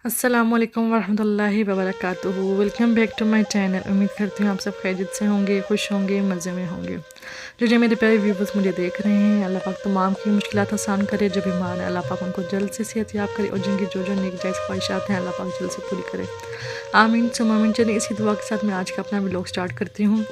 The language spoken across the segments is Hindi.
अस्सलामुअलैकुम वरहमतुल्लाहि वबरकातुहू। Welcome back to my channel. उम्मीद करती हूँ आप सब खैरियत से होंगे, खुश होंगे, मज़े में होंगे। जो मेरे प्यारे व्यूवर्स मुझे देख रहे हैं, अल्लाह पाक तमाम की मुश्किलात आसान करे। जो बीमार है अल्लाह पाक उनको जल्द से सेहत याब करे और जिनकी जो जो नेक जायज़ ख्वाहिशात हैं अल्लाह पाक जल्द से पूरी करे। आमीन सुम्मा आमीन। चलिए इसी दुआ के साथ मैं आज का अपना व्लॉग स्टार्ट करती हूँ।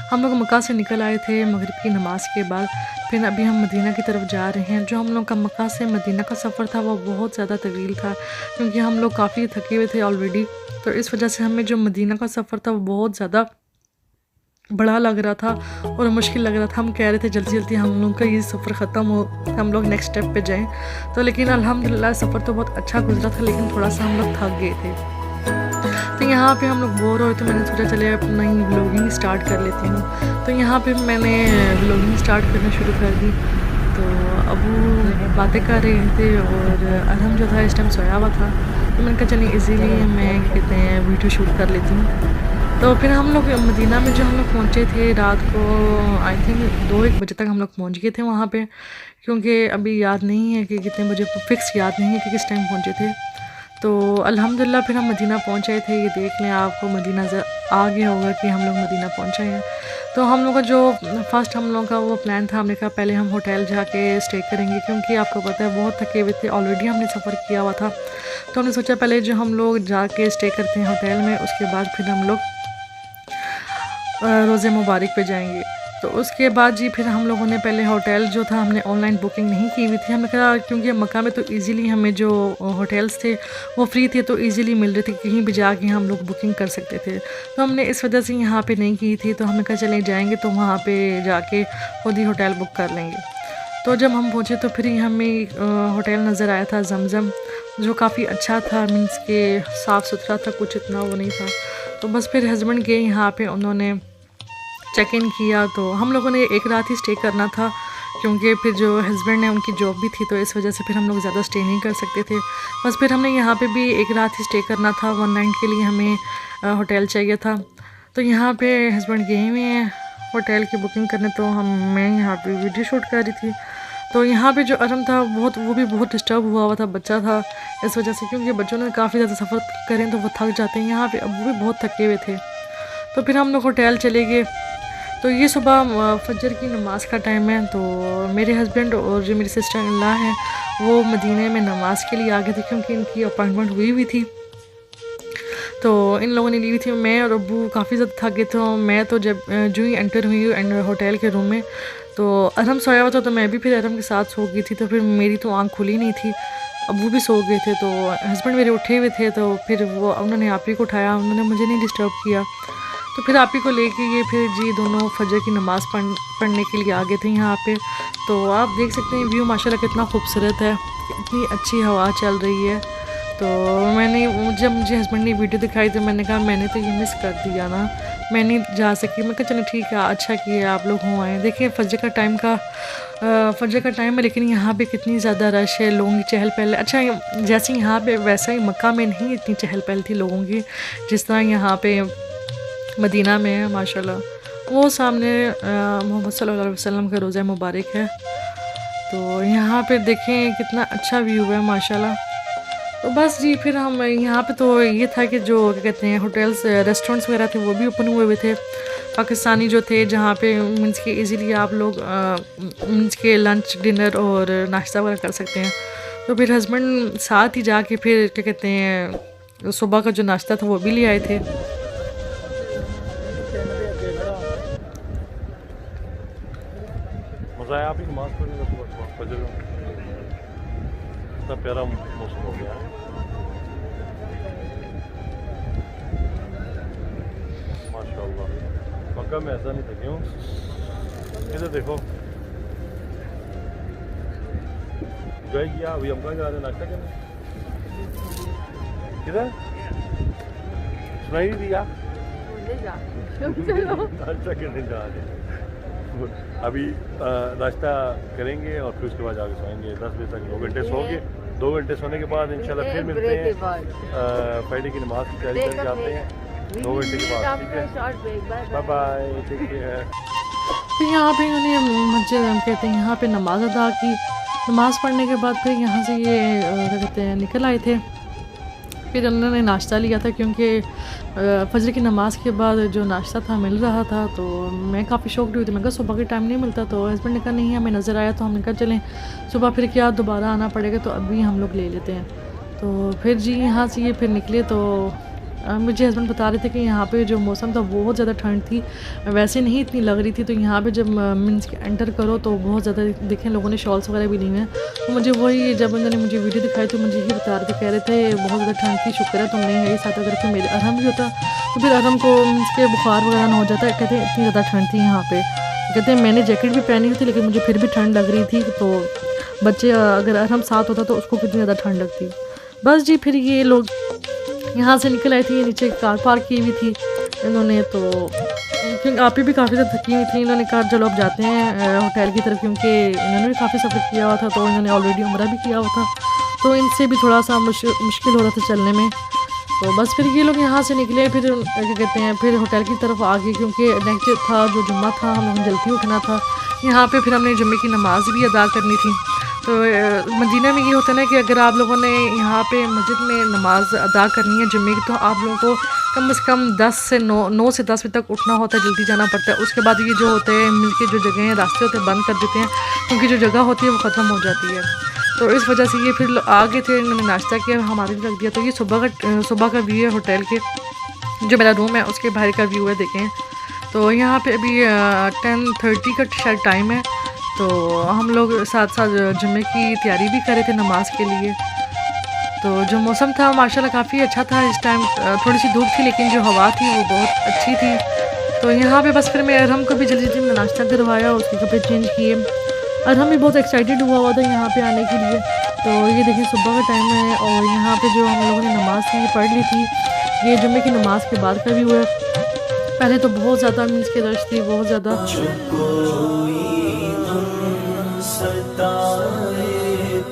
हम लोग मक्का से निकल आए थे मगरिब की नमाज़ के बाद। फिर अभी हम मदीना की तरफ जा रहे हैं। जो हम लोग का मक्का से मदीना का सफ़र था वो बहुत ज़्यादा तवील था, क्योंकि हम लोग काफ़ी थके हुए थे ऑलरेडी। तो इस वजह से हमें जो मदीना का सफ़र था वो बहुत ज़्यादा बड़ा लग रहा था और मुश्किल लग रहा था। हम कह रहे थे जल्दी जल्दी हम लोग का ये सफ़र ख़त्म हो, हम लोग नेक्स्ट स्टेप पे जाएं। तो लेकिन अल्हम्दुलिल्लाह सफ़र तो बहुत अच्छा गुजरा था, लेकिन थोड़ा सा हम लोग थक गए थे। तो यहाँ पे हम लोग बोर हो रहे थे, मैंने सोचा चले अपना ही व्लॉगिंग स्टार्ट कर लेती हूँ। तो यहाँ पे मैंने व्लॉगिंग स्टार्ट करना शुरू कर दी। तो अबू बातें कर रहे थे और अरहम जो था इस टाइम सोया हुआ था। तो मैंने कहा चलिए इजीली मैं कहते हैं वीडियो शूट कर लेती हूँ। तो फिर हम लोग मदीना में जो हम लोग पहुँचे थे रात को, आई थिंक 2-1 बजे तक हम लोग पहुँच गए थे वहाँ पे, क्योंकि अभी याद नहीं है कि कितने बजे, फिक्स याद नहीं है कि किस टाइम पहुँचे थे। तो अल्हम्दुलिल्लाह फिर हम मदीना पहुँचे थे। ये देख लें, आपको मदीना आ गया होगा कि हम लोग मदीना पहुँचे हैं। तो हम लोग का जो फ़र्स्ट हम लोग का वो प्लान था, हमने कहा पहले हम होटल जाके स्टे करेंगे, क्योंकि आपको पता है बहुत थके हुए थे, ऑलरेडी हमने सफ़र किया हुआ था। तो हमने सोचा पहले जो हम लोग जाके स्टे करते हैं होटल में, उसके बाद फिर हम लोग रोज़े मुबारक पे जाएंगे। तो उसके बाद जी फिर हम लोगों ने पहले होटल जो था हमने ऑनलाइन बुकिंग नहीं की हुई थी। हमने कहा क्योंकि मक्का में तो इजीली हमें जो होटल्स थे वो फ्री थे, तो इजीली मिल रहे थे, कहीं भी जाके हम लोग बुकिंग कर सकते थे। तो हमने इस वजह से यहाँ पे नहीं की थी। तो हमने कहा चले जाएंगे तो वहाँ पे जाके खुद ही होटल बुक कर लेंगे। तो जब हम पहुँचे तो फिर ही हमें होटल नज़र आया था जमज़म, जो काफ़ी अच्छा था, मीन्स के साफ़ सुथरा था, कुछ इतना वो नहीं था। तो बस फिर हस्बैंड गए यहाँ पे, उन्होंने चेक इन किया। तो हम लोगों ने एक रात ही स्टे करना था, क्योंकि फिर जो हस्बैंड है उनकी जॉब भी थी, तो इस वजह से फिर हम लोग ज़्यादा स्टे नहीं कर सकते थे। बस फिर हमने यहाँ पे भी एक रात ही स्टे करना था, 1 नाइट के लिए हमें होटल चाहिए था। तो यहाँ पे हस्बैंड गए हुए हैं होटल की बुकिंग करने, तो मैं यहाँ पे वीडियो शूट कर रही थी। तो यहाँ पे जो अरम था वो भी बहुत डिस्टर्ब हुआ था, बच्चा था, इस वजह से, क्योंकि बच्चों ने काफ़ी ज़्यादा सफ़र करें तो वो थक जाते हैं। यहाँ पे अब वो भी बहुत थके हुए थे। तो फिर हम लोग होटल चले गए। तो ये सुबह फजर की नमाज़ का टाइम है। तो मेरे हस्बैंड और जो मेरी सिस्टर इन लॉ हैं वो मदीने में नमाज़ के लिए आ गए थे, क्योंकि इनकी अपॉइंटमेंट हुई थी। तो इन लोगों ने ली हुई थी। मैं और अब्बू काफ़ी ज़्यादा थक गए थे। मैं तो जब जो ही एंटर हुई होटल के रूम में, तो अरहम सोया हुआ था, तो मैं भी फिर अरहम के साथ सो गई थी। तो फिर मेरी तो आँख खुली नहीं थी, अब्बू भी सो गए थे। तो हस्बैंड मेरे उठे हुए थे, तो फिर वो उन्होंने आप ही को उठाया, उन्होंने मुझे नहीं डिस्टर्ब किया। तो फिर आप ही को लेके ये फिर जी दोनों फजर की नमाज़ पढ़ने के लिए आ गए थे यहाँ पे। तो आप देख सकते हैं व्यू माशाल्लाह कितना खूबसूरत है, इतनी अच्छी हवा चल रही है। तो जब मुझे हस्बैंड ने वीडियो दिखाई तो मैंने कहा मैंने तो ये मिस कर दिया ना, मैं नहीं जा सकी। मैं कहा चलो ठीक है, अच्छा किया आप लोग हो आए। देखिए फजर का टाइम है, लेकिन यहाँ पे कितनी ज़्यादा रश है, लोगों की चहल पहल। अच्छा जैसे यहाँ पे वैसा ही मक्का में नहीं इतनी चहल पहल थी लोगों की जिस तरह यहाँ पे मदीना में है माशाल्लाह। वो सामने मोहम्मद सल्लल्लाहु अलैहि वसल्लम का रोज़ा मुबारक है। तो यहाँ पे देखें कितना अच्छा व्यू है माशाल्लाह। तो बस जी फिर हम यहाँ पे तो ये था कि जो क्या कहते हैं होटल्स रेस्टोरेंट्स वगैरह थे वो भी ओपन हुए थे, पाकिस्तानी जो थे, जहाँ पे मीन्स के इजीली आप लोग मीन्स के लंच डिनर और नाश्ता वगैरह कर सकते हैं। तो फिर हस्बैंड साथ ही जाके फिर क्या कहते हैं सुबह का जो नाश्ता था वो भी ले आए थे। मज़ा आया आपकी नमाज़ पढ़ने का? सुबह फजर का इतना प्यारा मौसम हो गया है। माशाल्लाह मक्का में ऐसा नहीं था, क्यों? इधर देखो, एंजॉय किया। अभी हम कहाँ जा रहे हैं नाश्ता करने? किधर? सुनाई नहीं दिया? नाश्ता करने जा रहे हैं। अभी नाश्ता करेंगे और फिर उसके बाद जाके सोएंगे। 10 बजे तक 2 घंटे सोएंगे। 2 घंटे सोने के बाद इंशाल्लाह फिर मिलते हैं। फ्राइडे की नमाज की तैयारी करके आते हैं 2 घंटे के बाद। ठीक है, बाय बाय, टेक केयर। फिर यहाँ पे इन्होंने मस्जिद कहते हैं यहाँ पे नमाज़ अदा की। नमाज़ पढ़ने के बाद फिर यहाँ से ये क्या कहते हैं निकल आए थे। फिर उन्होंने नाश्ता लिया था क्योंकि फजर की नमाज़ के बाद जो नाश्ता था मिल रहा था, तो मैं काफ़ी शौक हुई थी। मैं कहा सुबह के टाइम नहीं मिलता, तो हस्बैंड ने कहा नहीं हमें नज़र आया, तो हमने कहा चलें सुबह फिर क्या दोबारा आना पड़ेगा, तो अभी हम लोग ले लेते हैं। तो फिर जी यहाँ से ये फिर निकले, तो मुझे हस्बैंड बता रहे थे कि यहाँ पे जो मौसम था बहुत ज़्यादा ठंड थी, वैसे नहीं इतनी लग रही थी। तो यहाँ पे जब मीन्स के एंटर करो तो बहुत ज़्यादा देखें लोगों ने शॉल्स वगैरह भी लिए हुए हैं। तो मुझे वही जब उन्होंने मुझे वीडियो दिखाई तो मुझे ही बता रहे थे, कह रहे थे बहुत ज़्यादा ठंड थी, शुक्र है तुम नहीं है साथ, अगर फिर मेरे अरहम भी होता तो फिर अरहम को मीन्स के बुखार वगैरह ना हो जाता। कहते हैं इतनी ज़्यादा ठंड थी यहाँ पर, कहते हैं मैंने जैकेट भी पहनी हुई थी लेकिन मुझे फिर भी ठंड लग रही थी। तो बच्चे अगर अरहम साथ होता तो उसको कितनी ज़्यादा ठंड लगती। बस जी फिर ये लोग यहाँ से निकल आई थी, नीचे कार पार्क की हुई थी इन्होंने, तो क्योंकि आप ही भी काफ़ी ज़्यादा थकी हुई थी। इन्होंने कहा चलो अब जाते हैं होटल की तरफ, क्योंकि इन्होंने भी काफ़ी सफ़र किया हुआ था, तो इन्होंने ऑलरेडी उम्रा भी किया हुआ था, तो इनसे भी थोड़ा सा मुश्किल हो रहा था चलने में। तो बस फिर ये लोग यहाँ से निकले, फिर क्या कहते हैं फिर होटल की तरफ आ गए, क्योंकि नेक्स्ट था जो जुम्मा था हम लोगों ने जल्दी उठना था। यहाँ पे फिर हमने जुम्मे की नमाज़ भी अदा करनी थी। तो मदीना में ये होता है ना कि अगर आप लोगों ने यहाँ पे मस्जिद में नमाज़ अदा करनी है जुम्मे की, तो आप लोगों को कम से कम 9 से 10 बजे तक उठना होता है, जल्दी जाना पड़ता है। उसके बाद ये जो होते हैं मिल के जो जगह हैं रास्ते होते हैं बंद कर देते हैं, क्योंकि जो जगह होती है वो ख़त्म हो जाती है। तो इस वजह से ये फिर आगे थे, इन्होंने नाश्ता किया, हमारे भी रख दिया। तो ये सुबह का व्यू है होटल के, जो मेरा रूम है उसके बाहर का व्यू है, देखें। तो यहाँ पे अभी 10:30 का शायद टाइम है, तो हम लोग साथ साथ जुम्मे की तैयारी भी कर रहे थे नमाज के लिए। तो जो मौसम था माशाल्लाह काफ़ी अच्छा था इस टाइम, थोड़ी सी धूप थी लेकिन जो हवा थी वो बहुत अच्छी थी। तो यहाँ पे बस फिर मैं अरहम को भी जल्दी जल्दी नाश्ता करवाया, उसके कपड़े चेंज किए। अरहम भी बहुत एक्साइटेड हुआ था यहाँ पे आने के लिए। तो ये देखिए सुबह का टाइम है और यहाँ पे जो हम लोगों ने नमाज़ थी पढ़ ली थी। ये जुम्मे की नमाज़ के बाद का भी हुआ है। पहले तो बहुत ज़्यादा मीन्स की रश थी, बहुत ज़्यादा।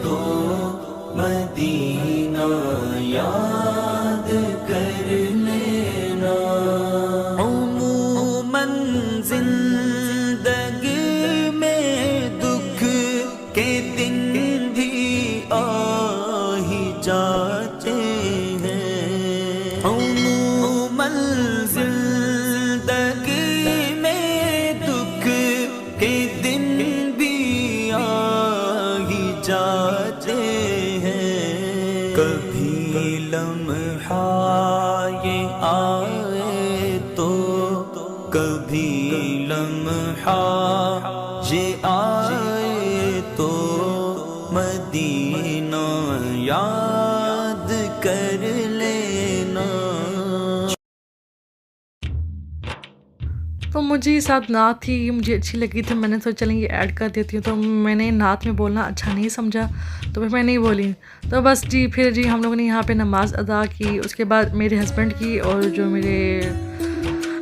तो मदीना याद कर लेना, उमूमन जिंदगी में दुख के दिन भी आ ही जाते हैं, उमूमन जिंदगी में दुख के दिन भी जाते हैं। कभी लम्हा ये आए तो कभी लम्हा ये आए तो मदीना याद कर लेना। तो मुझे साथ नात थी, मुझे अच्छी लगी थी, मैंने सोचा चलेंगे ऐड कर देती हूँ। तो मैंने नात में बोलना अच्छा नहीं समझा, तो फिर मैं नहीं बोली। तो बस जी फिर जी हम लोगों ने यहाँ पे नमाज़ अदा की। उसके बाद मेरे हस्बैंड की और जो मेरे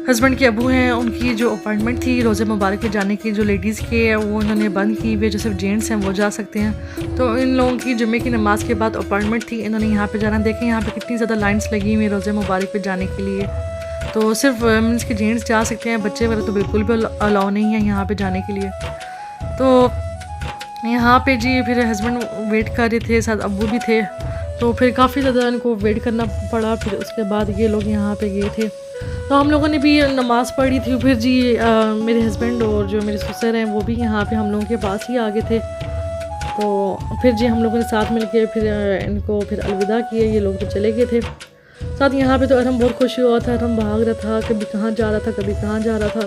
हस्बैंड के अबू हैं उनकी जो अपॉइंटमेंट थी रोज़े मुबारक के जाने की, जो लेडीज़ के है वो उन्होंने बंद की हुई है, जो सिर्फ जेंट्स हैं वो जा सकते हैं। तो इन लोगों की जुम्मे की नमाज़ के बाद अपॉइंटमेंट थी, इन्होंने यहाँ पे जाना। देखें यहाँ पे कितनी ज़्यादा लाइन्स लगी हुई है रोज़े मुबारक पे जाने के लिए। तो सिर्फ मीन्स के जेंट्स जा सकते हैं, बच्चे वगैरह तो बिल्कुल भी अलाउ नहीं है यहाँ पे जाने के लिए। तो यहाँ पे जी फिर हस्बैंड वेट कर रहे थे, साथ अब्बू भी थे, तो फिर काफ़ी ज़्यादा इनको वेट करना पड़ा। फिर उसके बाद ये लोग यहाँ पे गए थे, तो हम लोगों ने भी नमाज़ पढ़ी थी। फिर जी मेरे हस्बैंड और जो मेरे ससुर हैं वो भी यहाँ पे हम लोगों के पास ही आ गए थे। तो फिर जी हम लोगों ने साथ मिल के फिर इनको फिर अलविदा किए, ये लोग तो चले गए थे साथ। यहाँ पे तो अरहम बहुत खुश हुआ था, अरहम भाग रहा था, कभी कहाँ जा रहा था कभी कहाँ जा रहा था।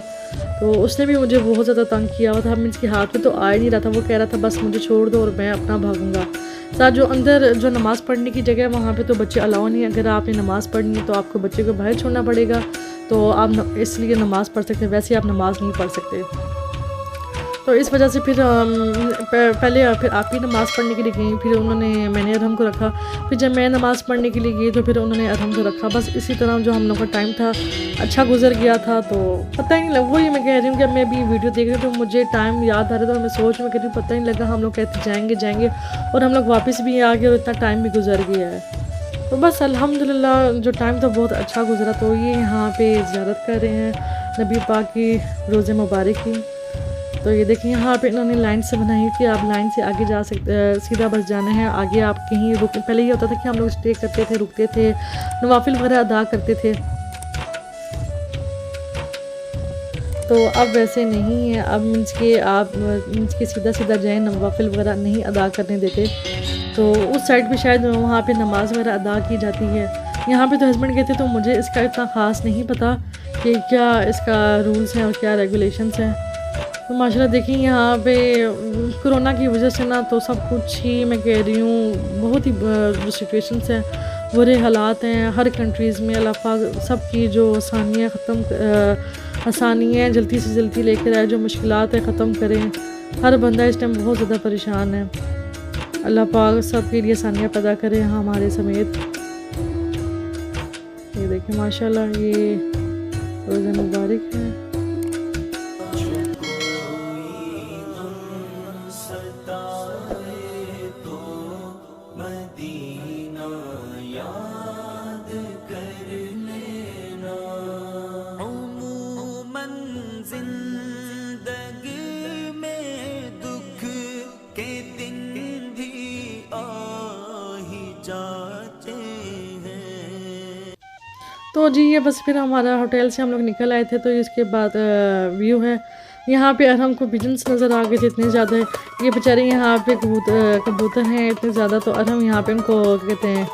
तो उसने भी मुझे बहुत ज़्यादा तंग किया हुआ था, मीन्स के हाथ में तो आ ही नहीं रहा था। वो कह रहा था बस मुझे छोड़ दो और मैं अपना भागूंगा। साथ जो अंदर जो नमाज़ पढ़ने की जगह है वहाँ पे तो बच्चे अलाउ नहीं है। अगर आपने नमाज़ पढ़नी है तो आपको बच्चे को बाहर छोड़ना पड़ेगा, तो आप इसलिए नमाज़ पढ़ सकते हैं, वैसे आप नमाज़ नहीं पढ़ सकते। तो इस वजह से फिर पहले फिर आप ही नमाज़ पढ़ने के लिए गई, फिर मैंने अरहम को रखा। फिर जब मैं नमाज़ पढ़ने के लिए गई तो फिर उन्होंने अरहम को रखा। बस इसी तरह जो हम लोग का टाइम था अच्छा गुजर गया था। तो पता ही नहीं लगा, वही मैं कह रही हूँ कि मैं भी वीडियो देख रही हूँ तो मुझे टाइम याद आ रहा था, मैं सोच में कह रही हूँ पता ही नहीं लगा हम लोग कहते जाएंगे और हम लोग वापस भी आ गए और इतना टाइम भी गुजर गया है। तो बस अल्हम्दुलिल्लाह जो टाइम था बहुत अच्छा गुजरा। तो ये यहाँ पे ज़ियारत कर रहे हैं नबी पाक की रोज़े मुबारक की। तो ये देखिए यहाँ पे इन्होंने लाइन से बनाई है कि आप लाइन से आगे जा सकते, सीधा बस जाना है। आगे आप कहीं रुक, पहले ये होता था कि हम लोग स्टे करते थे, रुकते थे, नवाफिल वगैरह अदा करते थे, तो अब वैसे नहीं है। अब मीन्स के आप सीधा सीधा जाएँ, नवाफिल वगैरह नहीं अदा करने देते। तो उस साइड पे शायद वहाँ पे नमाज़ वगैरह अदा की जाती है। यहाँ पे तो हस्बैंड गए थे, तो मुझे इसका इतना ख़ास नहीं पता कि क्या इसका रूल्स हैं और क्या रेगुलेशंस हैं। तो माशाल्लाह देखिए यहाँ पे कोरोना की वजह से ना तो सब कुछ ही मैं कह रही हूँ बहुत ही जो सिचुएशंस हैं, बुरे हालात हैं हर कंट्रीज़ में। अल्लाह पाक सबकी जो आसानियाँ जल्दी से जल्दी लेकर आए, जो मुश्किलात है ख़त्म करें। हर बंदा इस टाइम बहुत ज़्यादा परेशान है। अल्लाह पाक सबके लिए आसानियाँ पैदा करे हमारे समेत। ये देखिए माशाल्लाह ये रोज़ा मुबारक है। तो जी ये बस फिर हमारा होटल से हम लोग निकल आए थे। तो इसके बाद व्यू है यहाँ पे, अरहम को पिजन्स नज़र आ गए थे इतने ज़्यादा। ये बेचारे यहाँ पे कबूतर हैं इतने ज़्यादा, तो अरहम यहाँ पे उनको कहते हैं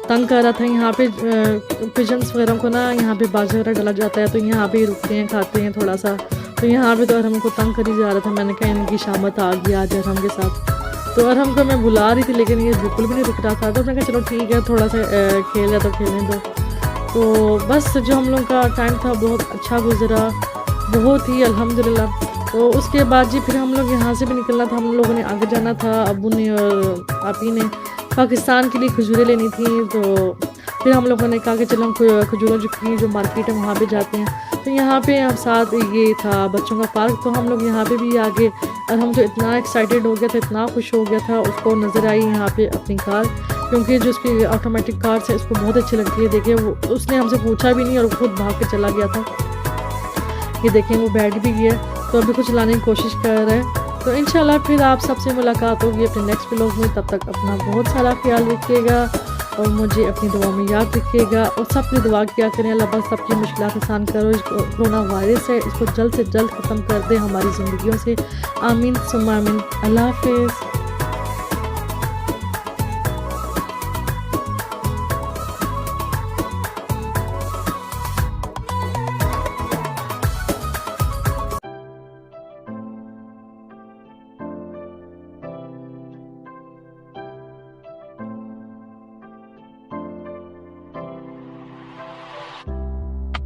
तंग कर रहा था। यहाँ पे पिजन्स वगैरह को ना यहाँ पे बाजा वगैरह डाला जाता है, तो यहाँ पे रुकते हैं, खाते हैं थोड़ा सा। तो यहाँ पे तो अरहम को तंग कर ही जा रहा था। मैंने कहा इनकी शामत आ गई आज अरहम के साथ। तो अरहम को मैं बुला रही थी लेकिन ये बिल्कुल भी नहीं रुक रहा था। तो मैंने कहा चलो ठीक है, थोड़ा सा खेल रहा तो खेलने दो। तो बस जो हम लोग का टाइम था बहुत अच्छा गुजरा, बहुत ही अल्हम्दुलिल्लाह। तो उसके बाद जी फिर हम लोग यहाँ से भी निकलना था, हम लोगों ने आगे जाना था। अब्बू ने और आपी ने पाकिस्तान के लिए खजूरें लेनी थी, तो फिर हम लोगों ने कहा कि चलो हम खजूरों की जो मार्केट है वहाँ पे जाते हैं। तो यहाँ पे हम साथ ये था बच्चों का पार्क, तो हम लोग यहाँ पे भी आगे। और हम तो इतना एक्साइटेड हो गया था, इतना खुश हो गया था। उसको नज़र आई यहाँ पे अपनी कार, क्योंकि जो उसकी ऑटोमेटिक कार है उसको बहुत अच्छी लगती है। देखिए वो उसने हमसे पूछा भी नहीं और खुद भाग के चला गया था। ये देखें वो बैठ भी गया, तो अभी कुछ लाने की कोशिश कर रहा है। तो इंशाल्लाह फिर आप सबसे मुलाकात होगी अपने नेक्स्ट व्लॉग में। तब तक अपना बहुत सारा ख्याल रखिएगा और मुझे अपनी दुआ में याद रखिएगा। और सबकी दुआ किया करें, अल्लाह पाक सबकी मुश्किलात आसान करो। इसको कोरोना वायरस है, इसको जल्द से जल्द ख़त्म कर दे हमारी ज़िंदगियों से। आमीन सुम्मा आमीन। अल्लाह हाफ़िज़।